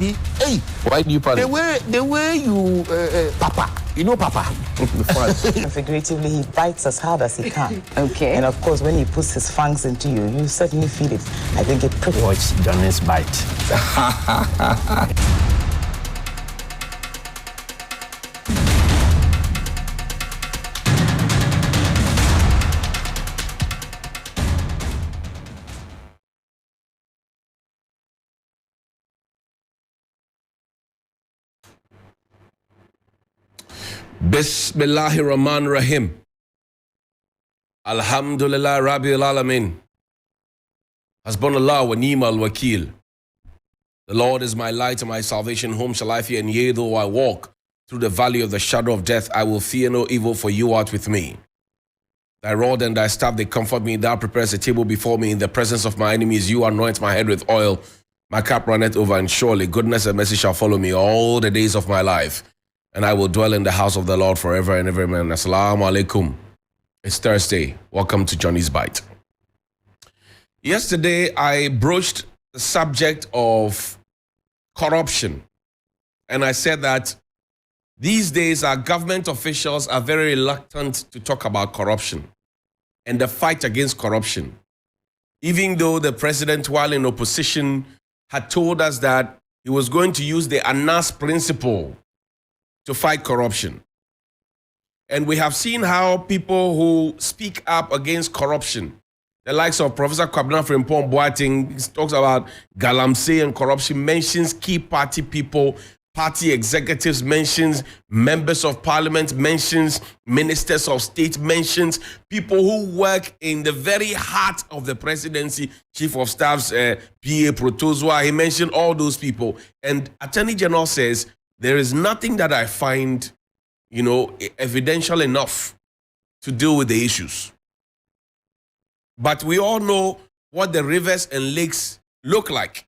baby. Hey, why do you panic? The way you, Papa, you know Papa. Figuratively, he bites as hard as he can. Okay. And of course, when he puts his fangs into you, you certainly feel it. I think it pretty. Watch Johnnie's bite. Bismillahir Rahmanir Rahim. Alhamdulillah Rabbil Alamin. Hasbunallah wa ni'mal wakil. The Lord is my light and my salvation. Whom shall I fear? And yea, though I walk through the valley of the shadow of death, I will fear no evil, for you art with me. Thy rod and thy staff, they comfort me. Thou preparest a table before me in the presence of my enemies. You anoint my head with oil. My cup runneth over, and surely goodness and mercy shall follow me all the days of my life. And I will dwell in the house of the Lord forever and ever. Amen. Assalamu alaikum. It's Thursday. Welcome to Johnnie's Bite. Yesterday, I broached the subject of corruption. And I said that these days, our government officials are very reluctant to talk about corruption and the fight against corruption. Even though the president, while in opposition, had told us that he was going to use the Anas principle to fight corruption. And we have seen how people who speak up against corruption, the likes of Professor Kwabena Frimpong Boateng, talks about Galamsey and corruption, mentions key party people, party executives, mentions members of parliament, mentions ministers of state, mentions people who work in the very heart of the presidency, chief of staff's PA Protozwa. He mentioned all those people. And Attorney General says, there is nothing that I find, evidential enough to deal with the issues. But we all know what the rivers and lakes look like.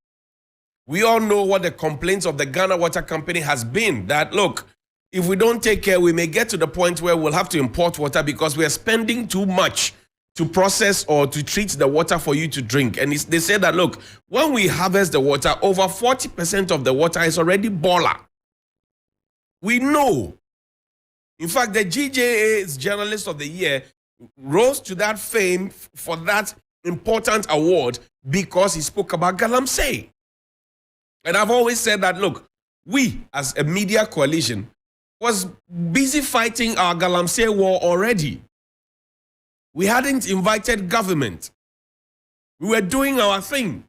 We all know what the complaints of the Ghana Water Company has been, that, look, if we don't take care, we may get to the point where we'll have to import water because we are spending too much to process or to treat the water for you to drink. And they say that, look, when we harvest the water, over 40% of the water is already boiler. We know. In fact, the GJA's Journalist of the Year rose to that fame for that important award because he spoke about Galamsey. And I've always said that, look, we as a media coalition was busy fighting our Galamsey war already. We hadn't invited government. We were doing our thing.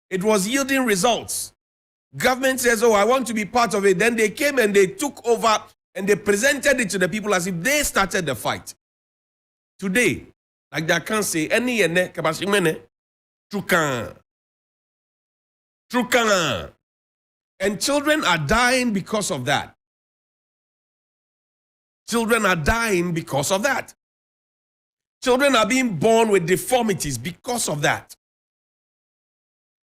It was yielding results. Government says, oh, I want to be part of it. Then they came and they took over and they presented it to the people as if they started the fight. Today, like they can't say, any trukan. And children are dying because of that. Children are dying because of that. Children are being born with deformities because of that.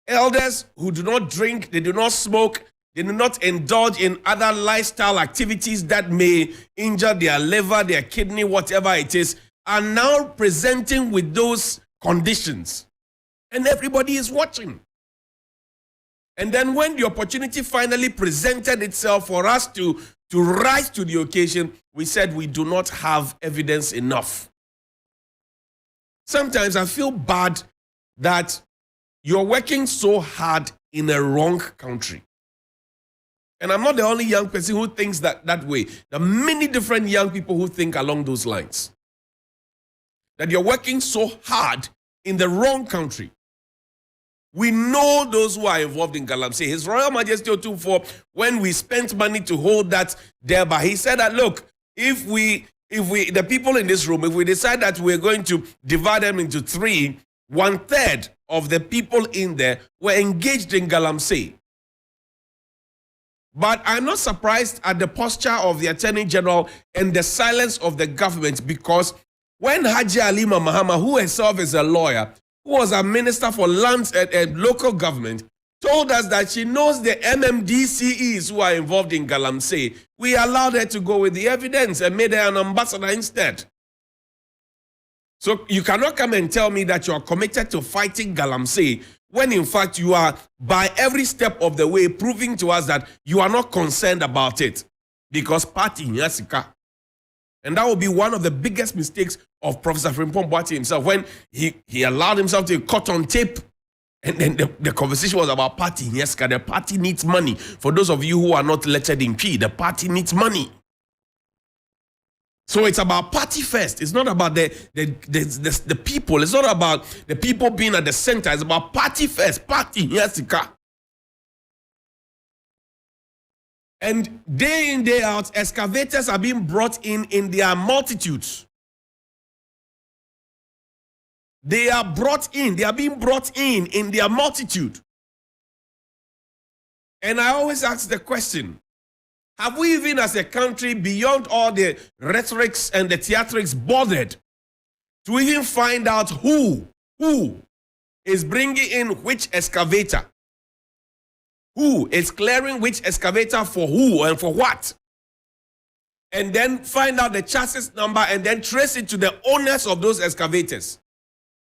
Elders who do not drink, they do not smoke, they do not indulge in other lifestyle activities that may injure their liver, their kidney, whatever it is, are now presenting with those conditions. And everybody is watching. And then when the opportunity finally presented itself for us to rise to the occasion, we said we do not have evidence enough. Sometimes I feel bad that you're working so hard in a wrong country. And I'm not the only young person who thinks that way. There are many different young people who think along those lines. That you're working so hard in the wrong country. We know those who are involved in Galamsey. His Royal Majesty Otumfuo, when we spent money to hold that there, but he said that, look, if the people in this room, if we decide that we're going to divide them into three, 1/3 of the people in there were engaged in Galamsey. But I'm not surprised at the posture of the Attorney General and the silence of the government, because when Haji Halima Mahama, who herself is a lawyer, who was a minister for lands and local government, told us that she knows the MMDCEs who are involved in Galamsey, we allowed her to go with the evidence and made her an ambassador instead. So you cannot come and tell me that you are committed to fighting Galamsey when in fact you are by every step of the way proving to us that you are not concerned about it because party yasika. And that will be one of the biggest mistakes of Professor Frimpong Boateng himself when he allowed himself to be caught on tape. And then the conversation was about party. Yes, the party needs money. For those of you who are not lectured in P, the party needs money. So it's about party first. It's not about the people. It's not about the people being at the center. It's about party first. Party, yes, and day in, day out, excavators are being brought in their multitudes. They are brought in. They are being brought in their multitude. And I always ask the question, have we even as a country, beyond all the rhetorics and the theatrics, bothered to even find out who is bringing in which excavator? Who is clearing which excavator for who and for what? And then find out the chassis number and then trace it to the owners of those excavators.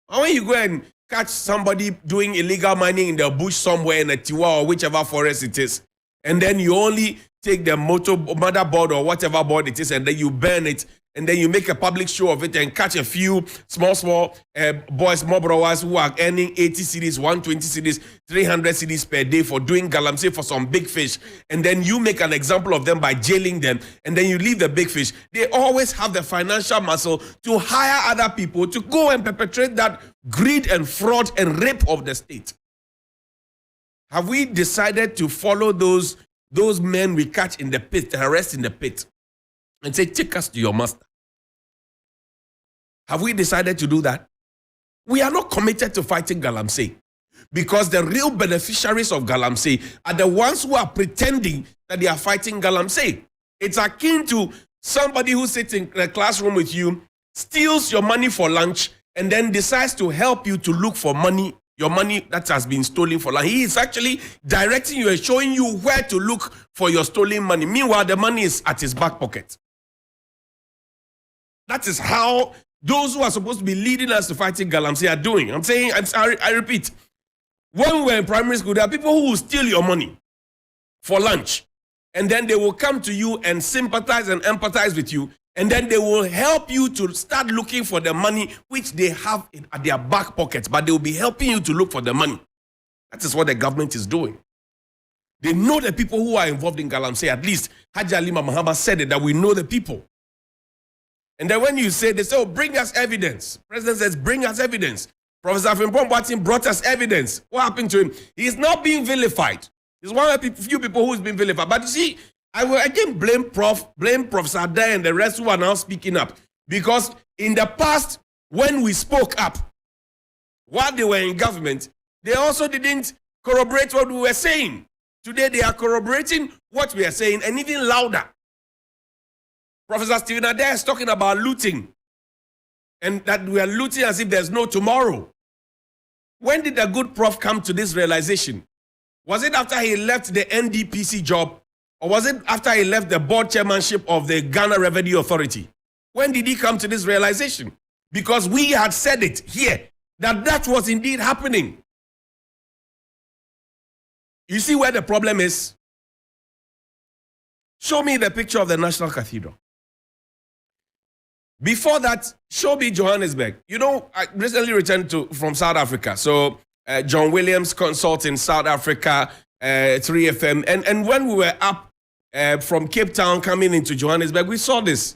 And when you go and catch somebody doing illegal mining in the bush somewhere in a Tiwa or whichever forest it is, and then you only take the motherboard or whatever board it is, and then you burn it, and then you make a public show of it and catch a few small boys, small brothers who are earning 80 cedis, 120 cedis, 300 cedis per day for doing galamsey for some big fish, and then you make an example of them by jailing them, and then you leave the big fish. They always have the financial muscle to hire other people to go and perpetrate that greed and fraud and rape of the state. Have we decided to follow those men we catch in the pit, arrest in the pit, and say, take us to your master? Have we decided to do that? We are not committed to fighting galamsey because the real beneficiaries of galamsey are the ones who are pretending that they are fighting galamsey. It's akin to somebody who sits in a classroom with you, steals your money for lunch, and then decides to help you to look for money, your money that has been stolen for lunch. He is actually directing you and showing you where to look for your stolen money. Meanwhile, the money is at his back pocket. That is how those who are supposed to be leading us to fighting galamsey are doing. I repeat, when we were in primary school, there are people who will steal your money for lunch, and then they will come to you and sympathize and empathize with you, and then they will help you to start looking for the money which they have at their back pockets, but they will be helping you to look for the money. That is what the government is doing. They know the people who are involved in galamsey. At least Haji Alima Muhammad said it, that we know the people. And then when you say, they say, oh, bring us evidence. President says, bring us evidence. Professor Frimpong Boateng brought us evidence. What happened to him? He's not being vilified. He's one of the few people who's been vilified. But you see, I will again blame Professor Adair and the rest who are now speaking up. Because in the past, when we spoke up, while they were in government, they also didn't corroborate what we were saying. Today, they are corroborating what we are saying and even louder. Professor Stephen Adair is talking about looting, and that we are looting as if there's no tomorrow. When did the good prof come to this realization? Was it after he left the NDPC job, or was it after he left the board chairmanship of the Ghana Revenue Authority? When did he come to this realization? Because we had said it here, that was indeed happening. You see where the problem is? Show me the picture of the National Cathedral. Before that, show me Johannesburg. You know, I recently returned from South Africa. So, John Williams consult in South Africa, 3FM. And when we were up from Cape Town coming into Johannesburg, we saw this.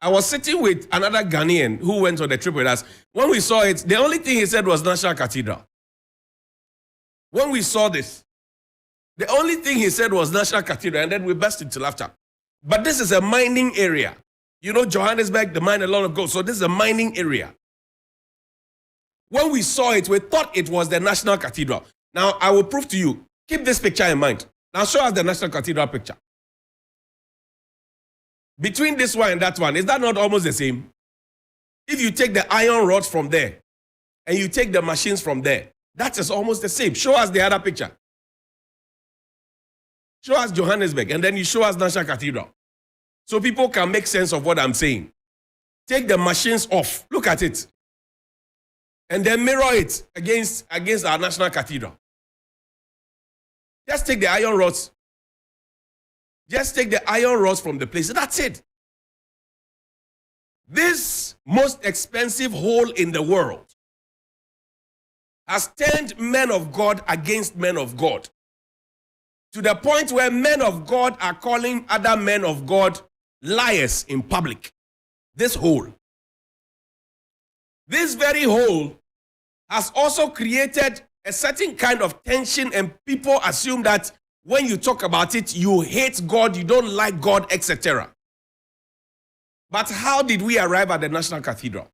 I was sitting with another Ghanaian who went on the trip with us. When we saw it, the only thing he said was National Cathedral. When we saw this, the only thing he said was National Cathedral, and then we burst into laughter. But this is a mining area. You know, Johannesburg, they mine a lot of gold. So this is a mining area. When we saw it, we thought it was the National Cathedral. Now, I will prove to you. Keep this picture in mind. Now, show us the National Cathedral picture. Between this one and that one, is that not almost the same? If you take the iron rods from there, and you take the machines from there, that is almost the same. Show us the other picture. Show us Johannesburg, and then you show us National Cathedral. So people can make sense of what I'm saying. Take the machines off. Look at it. and then mirror it against our national cathedral. Just take the iron rods. Just take the iron rods from the place. That's it. This most expensive hole in the world has turned men of God against men of God, to the point where men of God are calling other men of God liars in public. This hole. This very hole has also created a certain kind of tension, and people assume that when you talk about it, you hate God, you don't like God, etc. But how did we arrive at the National Cathedral?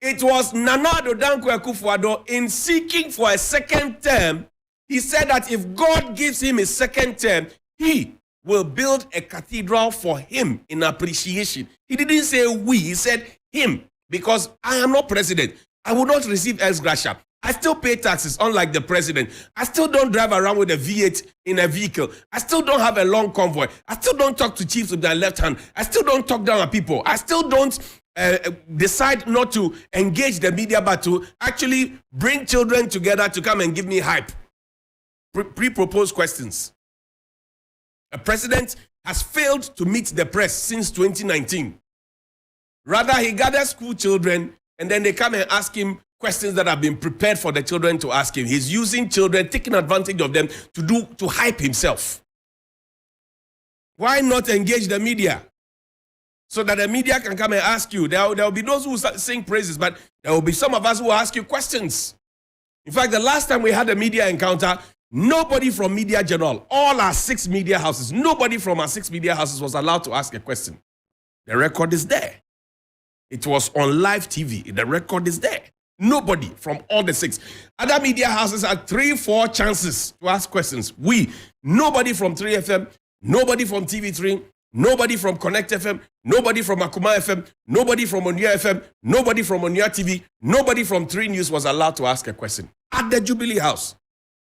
It was Nana Addo Dankwa Akufo-Addo, in seeking for a second term. He said that if God gives him a second term, he will build a cathedral for him in appreciation. He didn't say we, he said him, because I am not president. I will not receive ex gratia. I still pay taxes, unlike the president. I still don't drive around with a V8 in a vehicle. I still don't have a long convoy. I still don't talk to chiefs with my left hand. I still don't talk down at people. I still don't decide not to engage the media, but to actually bring children together to come and give me hype. Pre-proposed questions. A president has failed to meet the press since 2019. Rather, he gathers school children and then they come and ask him questions that have been prepared for the children to ask him. He's using children, taking advantage of them to hype himself. Why not engage the media? So that the media can come and ask you. There will be those who sing praises, but there will be some of us who will ask you questions. In fact, the last time we had a media encounter, nobody from Media General, all our 6 media houses, nobody from our 6 media houses was allowed to ask a question. The record is there. It was on live TV. The record is there. Nobody from all the 6. Other media houses had 3-4 chances to ask questions. Nobody from 3FM, nobody from TV3, nobody from Connect FM, nobody from Akuma FM, nobody from Onua FM, nobody from Onua TV, nobody from 3 News was allowed to ask a question at the Jubilee House.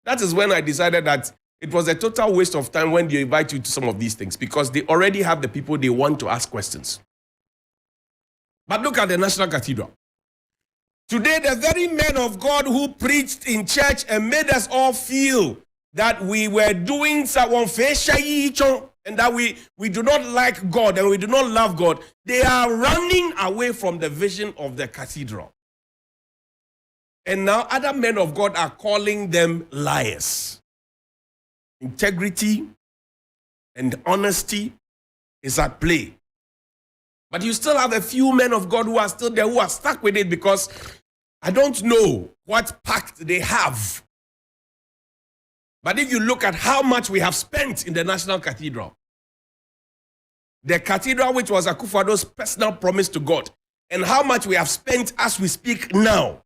That is when I decided that it was a total waste of time when they invite you to some of these things, because they already have the people they want to ask questions. But look at the National Cathedral. Today, the very men of God who preached in church and made us all feel that we were doing someone and that we do not like God and we do not love God, they are running away from the vision of the cathedral. And now other men of God are calling them liars. Integrity and honesty is at play. But you still have a few men of God who are still there, who are stuck with it, because I don't know what pact they have. But if you look at how much we have spent in the National Cathedral, the cathedral which was Akufo-Addo's personal promise to God, and how much we have spent as we speak now,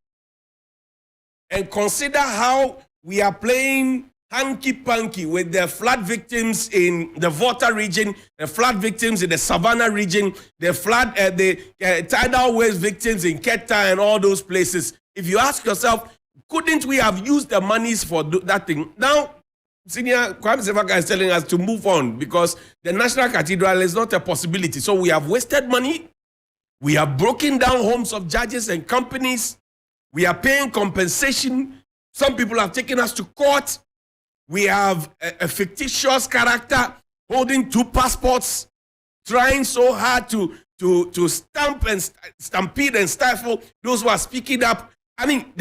and consider how we are playing hanky-panky with the flood victims in the Volta region, the flood victims in the Savannah region, the tidal wave victims in Keta and all those places. If you ask yourself, couldn't we have used the monies for that thing? Now, Senior Kwame Sefaka is telling us to move on because the National Cathedral is not a possibility. So we have wasted money. We have broken down homes of judges and companies. We are paying compensation. Some people have taken us to court. We have a fictitious character holding 2 passports, trying so hard to stamp and stampede and stifle those who are speaking up. I mean,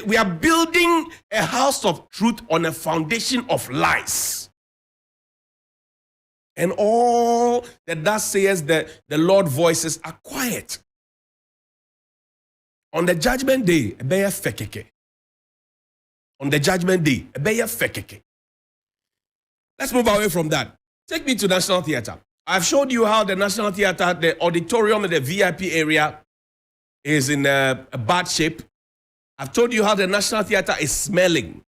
we are building a house of truth on a foundation of lies. And all that thus says the Lord voices are quiet. On the judgment day, ebeya fekeke. On the judgment day, ebeya fekeke. Let's move away from that. Take me to National Theatre. I've showed you how the National Theatre, the auditorium and the VIP area is in a bad shape. I've told you how the National Theatre is smelling.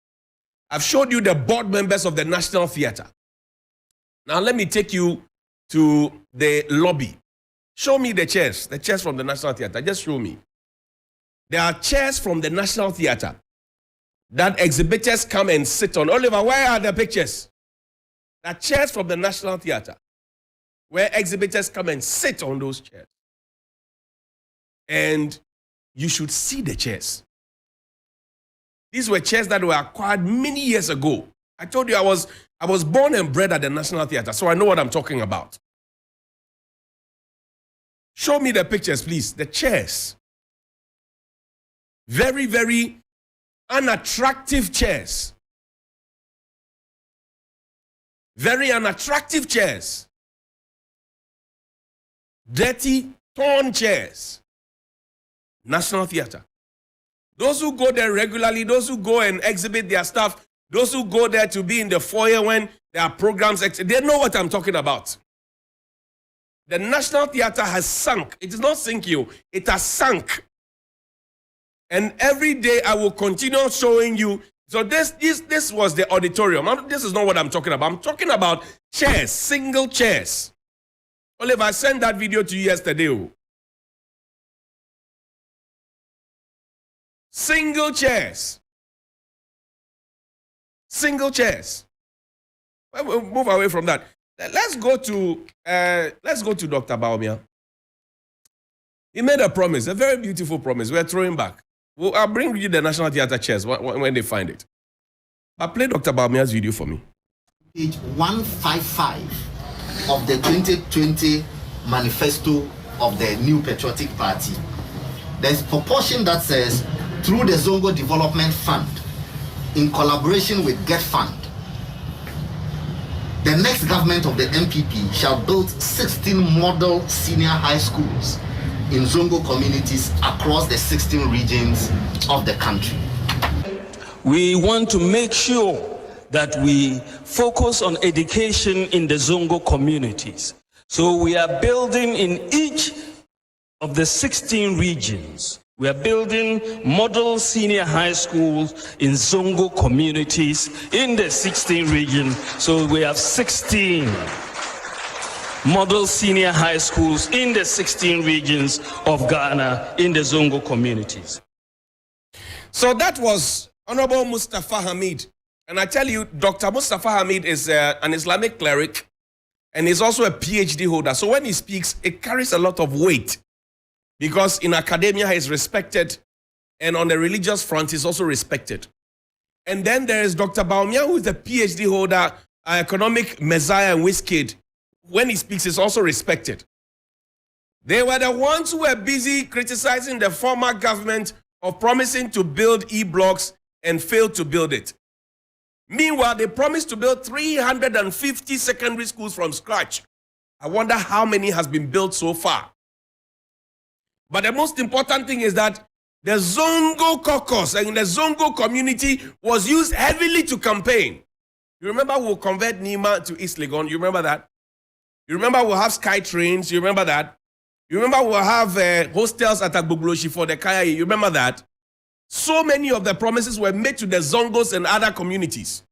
I've showed you the board members of the National Theatre. Now let me take you to the lobby. Show me the chairs from the National Theatre. Just show me. There are chairs from the National Theatre that exhibitors come and sit on. Oliver, where are the pictures? There are chairs from the National Theatre where exhibitors come and sit on those chairs. And you should see the chairs. These were chairs that were acquired many years ago. I told you I was born and bred at the National Theatre, so I know what I'm talking about. Show me the pictures, please. The chairs. Very, very unattractive chairs. Very unattractive chairs. Dirty, torn chairs. National Theatre. Those who go there regularly, those who go and exhibit their stuff, those who go there to be in the foyer when there are programs, they know what I'm talking about. The National Theatre has sunk. It is not sinking, it has sunk. And every day I will continue showing you. So this was the auditorium. This is not what I'm talking about. I'm talking about chairs, single chairs. Oliver, I sent that video to you yesterday. Single chairs. Single chairs. We'll move away from that. Let's go to Dr. Bawumia. He made a promise, a very beautiful promise. We're throwing back. I'll bring you the National Theatre chairs when they find it. But play Dr. Bawumia's video for me. Page 155 of the 2020 manifesto of the New Patriotic Party. There's a proportion that says, through the Zongo Development Fund, in collaboration with Get Fund, the next government of the MPP shall build 16 model senior high schools in Zongo communities across the 16 regions of the country. We want to make sure that we focus on education in the Zongo communities. So we are building in each of the 16 regions. We are building model senior high schools in Zongo communities in the 16 regions. So we have 16 model senior high schools in the 16 regions of Ghana in the Zongo communities. So that was Honorable Mustafa Hamid. And I tell you, Dr. Mustafa Hamid is an Islamic cleric and is also a PhD holder. So when he speaks, it carries a lot of weight because in academia, he is respected, and on the religious front, he's also respected. And then there is Dr. Bawumia, who is a PhD holder, an economic messiah and whiz kid. When he speaks, he's also respected. They were the ones who were busy criticizing the former government of promising to build e-blocks and failed to build it. Meanwhile, they promised to build 350 secondary schools from scratch. I wonder how many has been built so far. But the most important thing is that the Zongo caucus and the Zongo community was used heavily to campaign. You remember we'll convert Nima to East Legon? You remember that? You remember we'll have sky trains? You remember that? You remember we'll have hostels at Agbogloshi for the Kaya? You remember that? So many of the promises were made to the Zongos and other communities.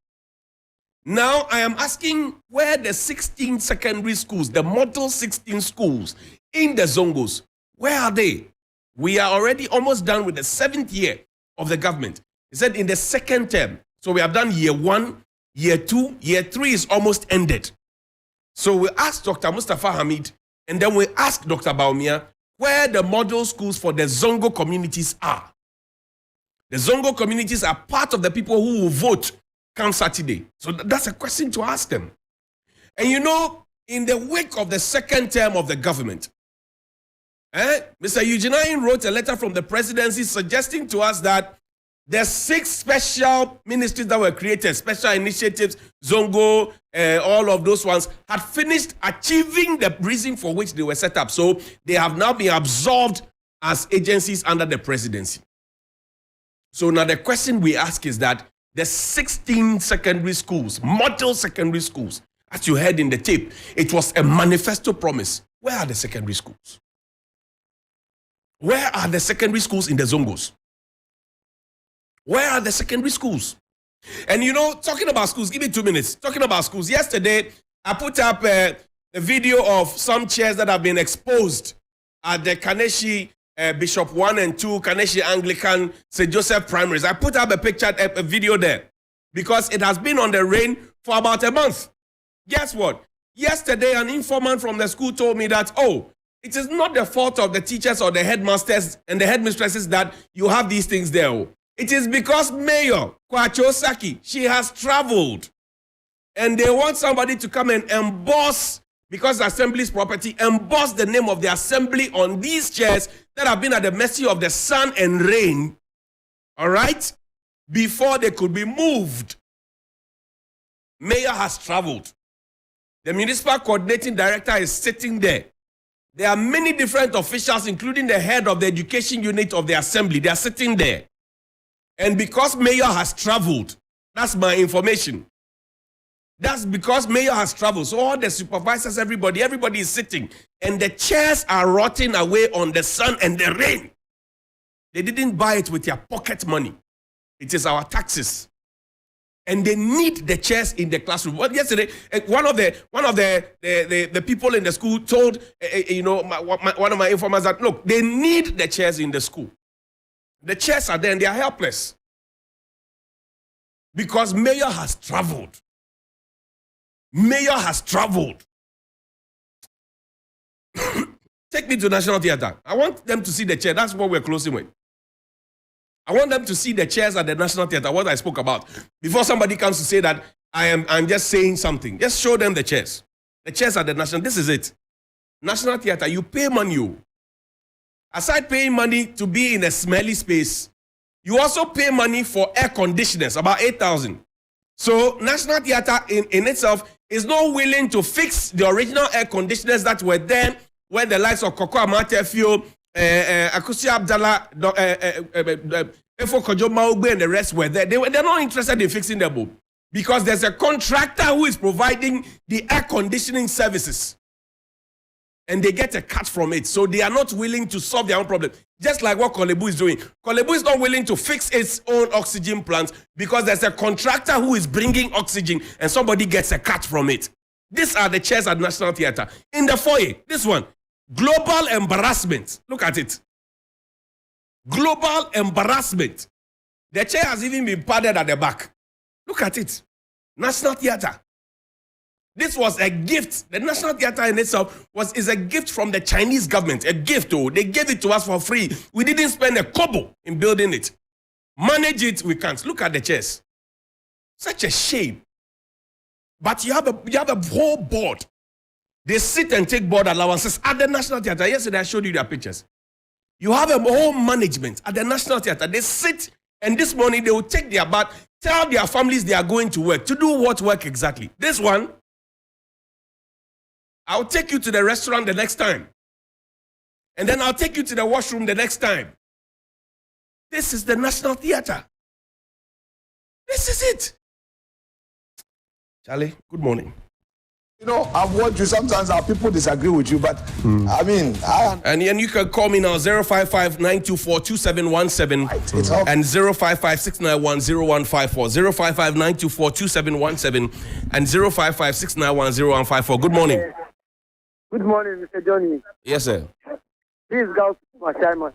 Now I am asking where the 16 secondary schools, the model 16 schools in the Zongos, where are they? We are already almost done with the 7th year of the government. He said in the 2nd term. So we have done year 1, year 2, year 3 is almost ended. So we asked Dr. Mustafa Hamid, and then we asked Dr. Bawumia where the model schools for the Zongo communities are. The Zongo communities are part of the people who will vote come Saturday. So that's a question to ask them. And you know, in the wake of the 2nd term of the government, Mr. Eugene wrote a letter from the presidency suggesting to us that the 6 special ministries that were created, special initiatives, Zongo, all of those ones, had finished achieving the reason for which they were set up. So they have now been absorbed as agencies under the presidency. So now the question we ask is that the 16 secondary schools, model secondary schools, as you heard in the tape, it was a manifesto promise. Where are the secondary schools? Where are the secondary schools in the Zongos? Where are the secondary schools? And you know, talking about schools, give me 2 minutes. Talking about schools, yesterday I put up a video of some chairs that have been exposed at the Kaneshi Bishop 1 and 2, Kaneshi Anglican, St. Joseph Primaries. I put up a picture, a video there because it has been on the rain for about a month. Guess what? Yesterday, an informant from the school told me that, oh, It is not the fault of the teachers or the headmasters and the headmistresses that you have these things there. It is because Mayor Kwacho Saki, she has traveled. And they want somebody to come and emboss, because the assembly's property, emboss the name of the assembly on these chairs that have been at the mercy of the sun and rain. All right? Before they could be moved. Mayor has traveled. The municipal coordinating director is sitting there. There are many different officials, including the head of the education unit of the assembly. They are sitting there. And because Mayor has traveled, that's my information. That's because Mayor has traveled. So all the supervisors, everybody is sitting. And the chairs are rotting away on the sun and the rain. They didn't buy it with their pocket money. It is our taxes. And they need the chairs in the classroom. Well, yesterday, one of the people in the school told one of my informers that, look, they need the chairs in the school. The chairs are there and they are helpless because Mayor has traveled. Mayor has traveled. Take me to National Theatre. I want them to see the chair. That's what we're closing with. I want them to see the chairs at the National Theatre, what I spoke about. Before somebody comes to say that I'm just saying something, just show them the chairs. The chairs at the National, this is it. National Theatre, you pay money. Aside paying money to be in a smelly space, you also pay money for air conditioners, about 8,000. So National Theatre in itself is not willing to fix the original air conditioners that were there when the likes of Koko Amatefio, Akusi Abdallah, Efo Kojo Maugbe and the rest were there. They're not interested in fixing the boom because there's a contractor who is providing the air conditioning services. And they get a cut from it. So they are not willing to solve their own problem. Just like what Kolebu is doing. Kolebu is not willing to fix its own oxygen plants because there's a contractor who is bringing oxygen and somebody gets a cut from it. These are the chairs at National Theatre. In the foyer, this one, global embarrassment. Look at it. Global embarrassment. The chair has even been padded at the back. Look at it. National Theatre. This was a gift. The National Theatre in itself is a gift from the Chinese government. A gift, oh. They gave it to us for free. We didn't spend a kobo in building it. Manage it, we can't. Look at the chairs. Such a shame. But you have a whole board. They sit and take board allowances at the National Theatre. Yesterday I showed you their pictures. You have a whole management at the National Theatre. They sit and this morning they will take their bath, tell their families they are going to work. To do what work exactly? This one, I'll take you to the restaurant the next time. And then I'll take you to the washroom the next time. This is the National Theatre. This is it. Charlie, good morning. You know, I've watched you. Sometimes our people disagree with you, but I mean, and you can call me now 055-924-2717 and 055-691-0154. 055-924-2717 and 055-691-0154. Good morning. Good morning, Mr. Johnnie. Yes, sir. This is Gauss Mashaiman.